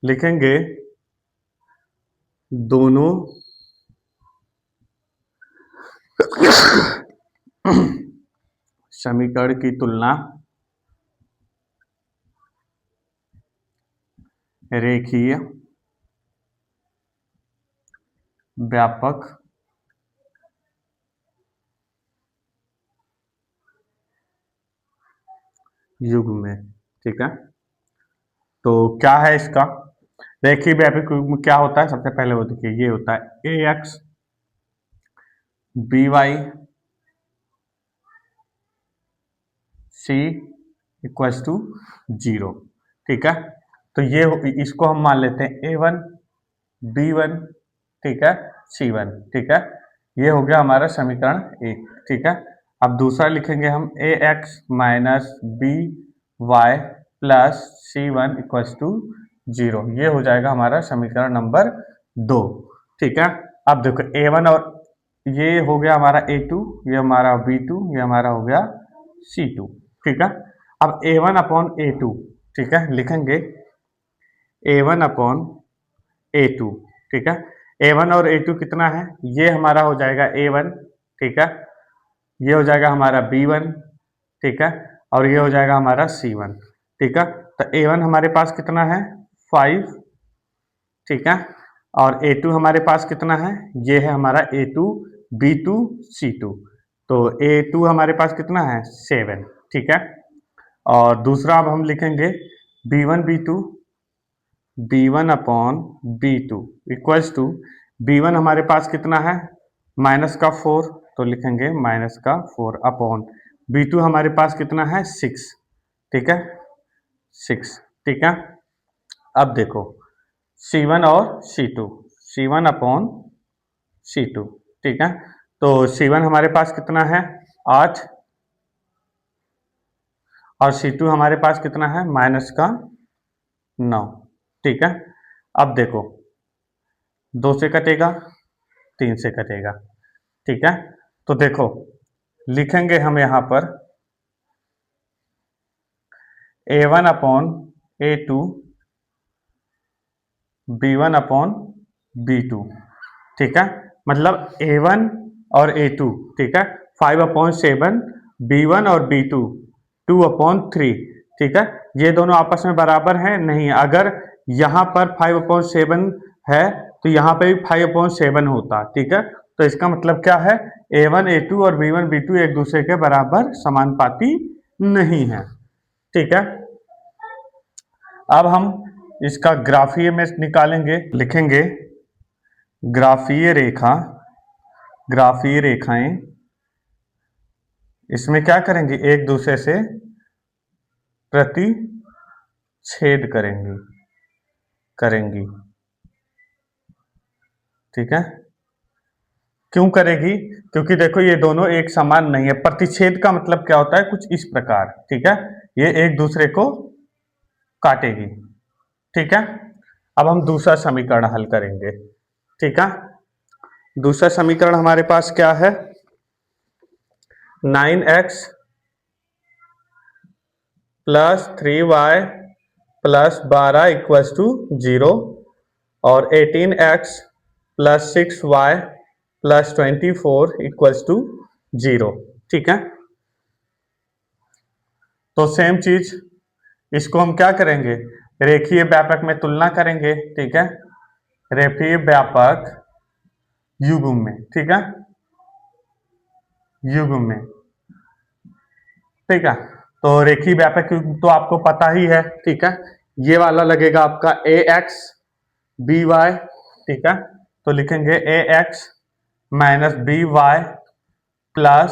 लिखेंगे दोनों समीकरण की तुलना रेखीय व्यापक युग्म में। ठीक है, तो क्या है इसका रेखीय व्यापक युग्म में क्या होता है? सबसे पहले वो देखिए, ये होता है A X B Y C equals to 0। ठीक है, तो ये इसको हम मान लेते हैं A1 B1, ठीक है, C1। ठीक है, ये हो गया हमारा समीकरण 1। ठीक है, अब दूसरा लिखेंगे हम A X minus B Y plus C1 equals to 0। ये हो जाएगा हमारा समीकरण नंबर 2। ठीक है, अब देखो A1 और ये हो गया हमारा A2, ये हमारा B2, ये हमारा हो गया C2। ठीक है, अब A1 अपॉन A2, ठीक है, लिखेंगे A1 अपॉन A2। ठीक है, A1 और A2 कितना है? ये हमारा हो जाएगा A1। ठीक है, ये हो जाएगा हमारा B1। ठीक है, और ये हो जाएगा हमारा C1। ठीक है, तो A1 हमारे पास कितना है? 5। ठीक है, और A2 हमारे पास कितना है? ये है हमारा A2 B2 C2। तो A2 हमारे पास कितना है? 7। ठीक है, और दूसरा अब हम लिखेंगे B1 B2 B1 upon B2 equals to B1 हमारे पास कितना है? माइनस का 4, तो लिखेंगे माइनस का 4 अपॉन B2 हमारे पास कितना है? 6। ठीक है, 6। ठीक है, अब देखो C1 और C2, C1 अपॉन C2। ठीक है, तो C1 हमारे पास कितना है? 8, और C2 हमारे पास कितना है? माइनस का 9। ठीक है, अब देखो 2 से कटेगा, 3 से कटेगा। ठीक है, तो देखो लिखेंगे हम यहाँ पर A1 upon A2 B1 upon B2। ठीक है, मतलब A1 और A2, ठीक है, 5/7 B1 और B2 2/3। ठीक है, ये दोनों आपस में बराबर हैं? नहीं, अगर यहाँ पर 5/7 है तो यहाँ पे भी 5/7 होता। ठीक है, तो इसका मतलब क्या है? A1 A2 और B1 B2 एक दूसरे के बराबर समानुपाती नहीं है। ठीक है, अब हम इसका ग्राफीय में निकालेंगे, लिखेंगे ग्राफीय रेखा, ग्राफीय रेखाएं इसमें क्या करेंगे? एक दूसरे से प्रतिच्छेद करेंगी। ठीक है, क्यों करेगी? क्योंकि देखो ये दोनों एक समान नहीं है। प्रतिच्छेद का मतलब क्या होता है? कुछ इस प्रकार। ठीक है, ये एक दूसरे को काटेगी। ठीक है, अब हम दूसरा समीकरण हल करेंगे। ठीक है, दूसरा समीकरण हमारे पास क्या है? 9x plus 3y plus 12 equals to 0 और 18x plus 6y plus 24 equals to 0। ठीक है, तो सेम चीज इसको हम क्या करेंगे? रेखीय व्यापक में तुलना करेंगे। ठीक है, रेखीय व्यापक युग्म में। ठीक है, युग्म में। ठीक है, तो रेखीय व्यापक युग्म तो आपको पता ही है। ठीक है, ये वाला लगेगा आपका ए एक्स बी वाई। ठीक है, तो लिखेंगे A X minus B Y plus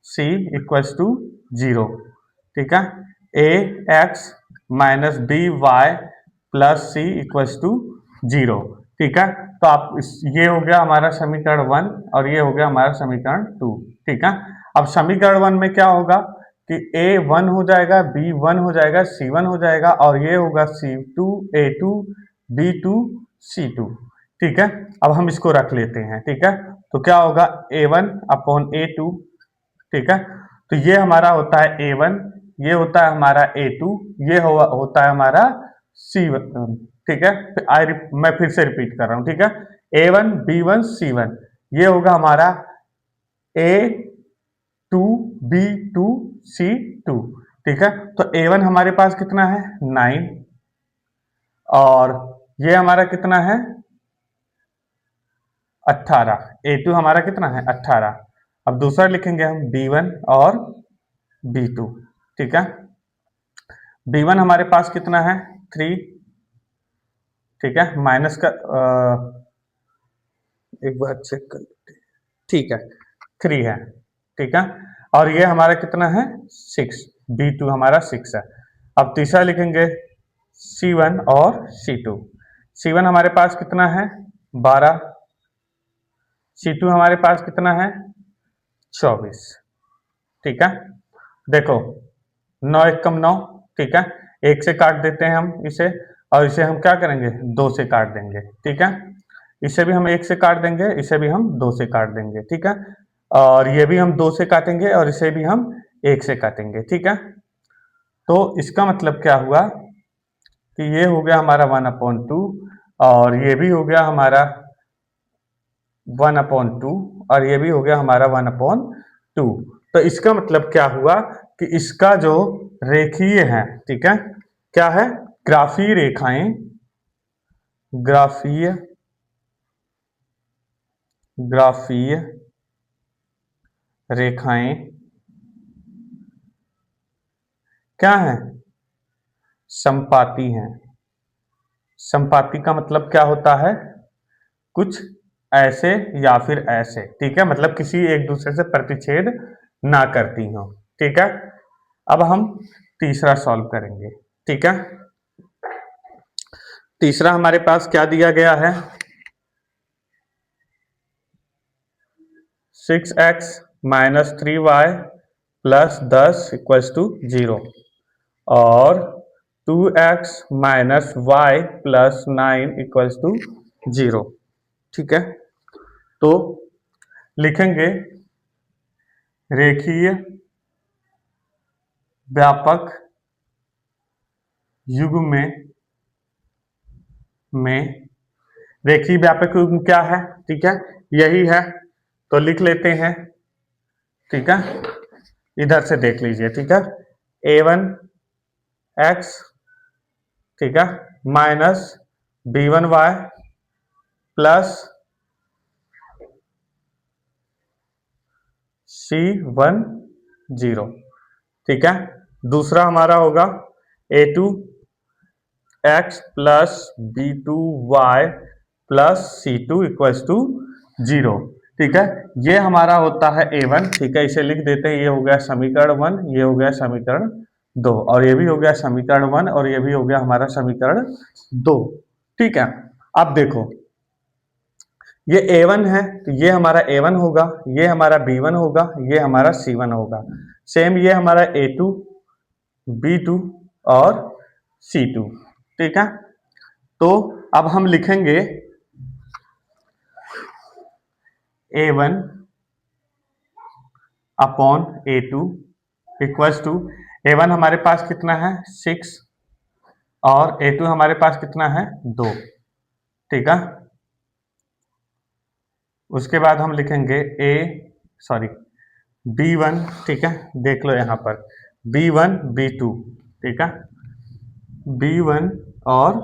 C equals to 0। ठीक है, A X minus B Y plus C equals to 0। ठीक है, तो आप ये हो गया हमारा समीकरण 1 और ये हो गया हमारा समीकरण 2। ठीक है, अब समीकरण 1 में क्या होगा कि A1 हो जाएगा, B1 हो जाएगा, C1 हो जाएगा और ये होगा C2 A2 B2 C2। ठीक है, अब हम इसको रख लेते हैं। ठीक है, तो क्या होगा? A1 upon A2। ठीक है, तो ये हमारा होता है A1, ये होता है हमारा A2, ये होता है हमारा C1। ठीक है। मैं फिर से रिपीट कर रहा हूं, ठीक है। A1 B1 C1, ये होगा हमारा A2 B2 C2, ठीक है। तो A1 हमारे पास कितना है 9, और ये हमारा कितना है 18। A2 हमारा कितना है 18। अब दूसरा लिखेंगे हम B1 और B2, ठीक है। B1 हमारे पास कितना है 3, ठीक है। माइनस का एक बार चेक कर लेते हैं, ठीक है 3 है, ठीक है। और ये हमारा कितना है 6, B2 हमारा 6 है। अब तीसरा लिखेंगे C1 और C2। C1 हमारे पास कितना है 12, C2 हमारे पास कितना है 24, ठीक है। देखो 9 एकम 9, ठीक है। एक से काट देते हैं हम इसे, और इसे हम क्या करेंगे 2 से काट देंगे, ठीक है। इसे भी हम 1 से काट देंगे, इसे भी हम 2 से काट देंगे, ठीक है। और ये भी हम 2 से काटेंगे, और इसे भी हम 1 से काटेंगे, ठीक है। तो इसका मतलब क्या हुआ कि ये हो गया हमारा 1/2, और ये भी हो गया हमारा 1/2, और ये भी हो गया हमारा 1/2। तो इसका मतलब क्या हुआ कि इसका जो रेखीय है, ठीक है, क्या है ग्राफीय रेखाएं, ग्राफीय ग्राफीय रेखाएं क्या है संपाती हैं। संपाती का मतलब क्या होता है कुछ ऐसे या फिर ऐसे, ठीक है, मतलब किसी एक दूसरे से प्रतिच्छेद ना करती हो, ठीक है। अब हम तीसरा सॉल्व करेंगे, ठीक है। तीसरा हमारे पास क्या दिया गया है 6x minus 3y plus 10 equals to 0, और 2x minus y plus 9 equals to 0, ठीक है। तो लिखेंगे रेखीय व्यापक युग्म में रेखीय व्यापक युग्म क्या है, ठीक है, यही है। तो लिख लेते हैं, ठीक है। इधर से देख लीजिए, ठीक है। A1x, ठीक है, माइनस B1y प्लस C10, ठीक है। दूसरा हमारा होगा A2x plus B2y plus C2 equals to 0, ठीक है। ये हमारा होता है A1, ठीक है, इसे लिख देते हैं। ये हो गया समीकरण 1, ये हो गया समीकरण 2, और ये भी हो गया समीकरण 1, और ये भी हो गया हमारा समीकरण 2, ठीक है। अब देखो ये A1 है, तो ये हमारा A1 होगा, ये हमारा B1 होगा, ये हमारा C1 होगा। सेम ये हमारा A2 B2 और C2, ठीक है। तो अब हम लिखेंगे A1 upon A2 equals to A1 हमारे पास कितना है 6, और A2 हमारे पास कितना है 2, ठीक है। उसके बाद हम लिखेंगे B1, ठीक है, देख लो यहाँ पर B1 B2, ठीक है, B1 और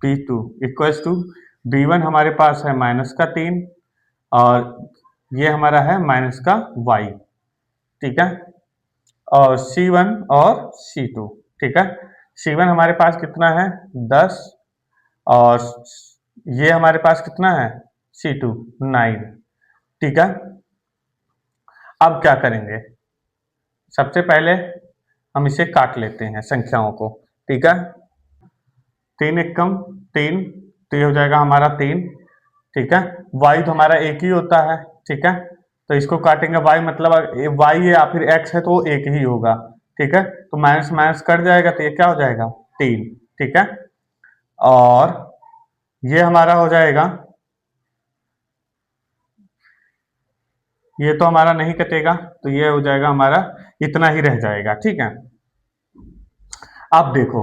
B2 इक्वल्स टू B1 हमारे पास है -3, और ये हमारा है -y, ठीक है, और C1 और C2, ठीक है। C1 हमारे पास कितना है 10, और ये हमारे पास कितना है C2 9, ठीक है। अब क्या करेंगे, सबसे पहले हम इसे काट लेते हैं संख्याओं को, ठीक है। 3 एकम 3, तो ये हो जाएगा हमारा 3, ठीक है। y तो हमारा एक ही होता है, ठीक है, तो इसको काटेंगे y मतलब y है या फिर x है तो वो एक ही होगा, ठीक है। तो माइनस माइनस कट जाएगा, तो ये क्या हो जाएगा 3, ठीक है। और ये हमारा हो जाएगा, ये तो हमारा नहीं कटेगा, तो ये हो जाएगा हमारा इतना ही रह जाएगा, ठीक है। अब देखो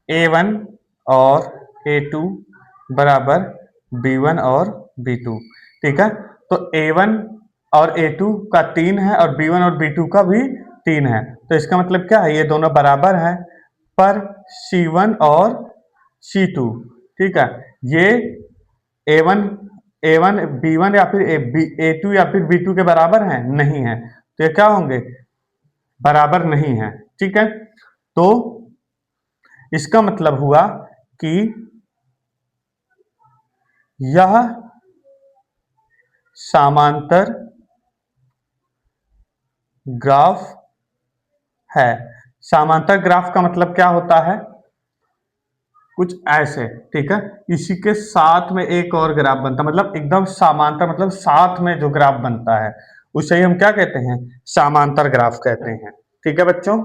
A1 और A2 बराबर B1 और B2, ठीक है। तो A1 और A2 का 3 है और B1 और B2 का भी 3 है, तो इसका मतलब क्या है, ये दोनों बराबर हैं। पर C1 और C2, ठीक है, ये A1 A1 B1 या फिर A2 या फिर B2 के बराबर हैं, नहीं है, तो ये क्या होंगे, बराबर नहीं है, ठीक है। तो इसका मतलब हुआ कि यह समांतर ग्राफ है। समांतर ग्राफ का मतलब क्या होता है, कुछ ऐसे, ठीक है, इसी के साथ में एक और ग्राफ बनता है, मतलब एकदम समांतर, मतलब साथ में जो ग्राफ बनता है उसे ही हम क्या कहते हैं, समांतर ग्राफ कहते हैं, ठीक है बच्चों।